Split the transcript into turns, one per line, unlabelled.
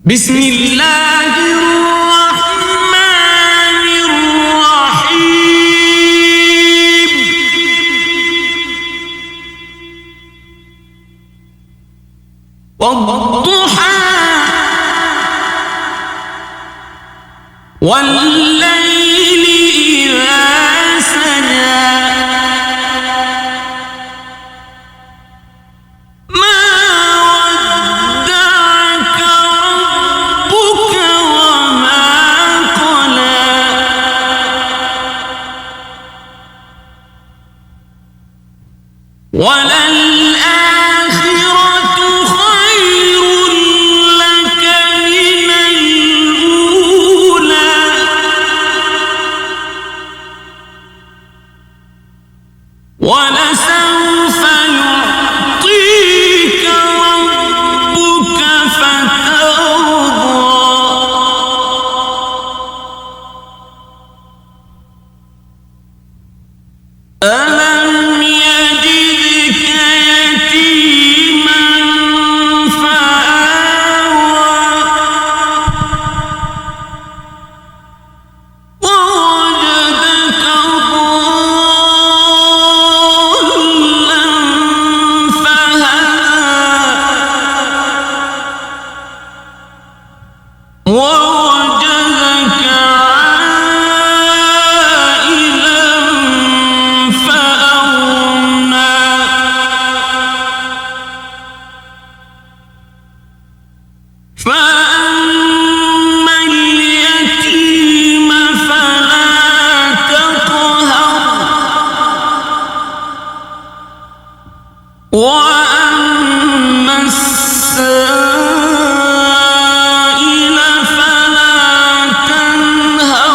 بسم الله الرحمن الرحيم والضحى والليل إذا سجى ما ودعك ربك وما قلى وللآخرة خير لك من الأولى ولسوف يعطيك ربك فترضى ألم يجدك يتيما فآوى ووجدك ضالا فهدى ووجدك عائلا فأغنى فأما اليتيم فلا تقهر وأما السائل فلا تنهر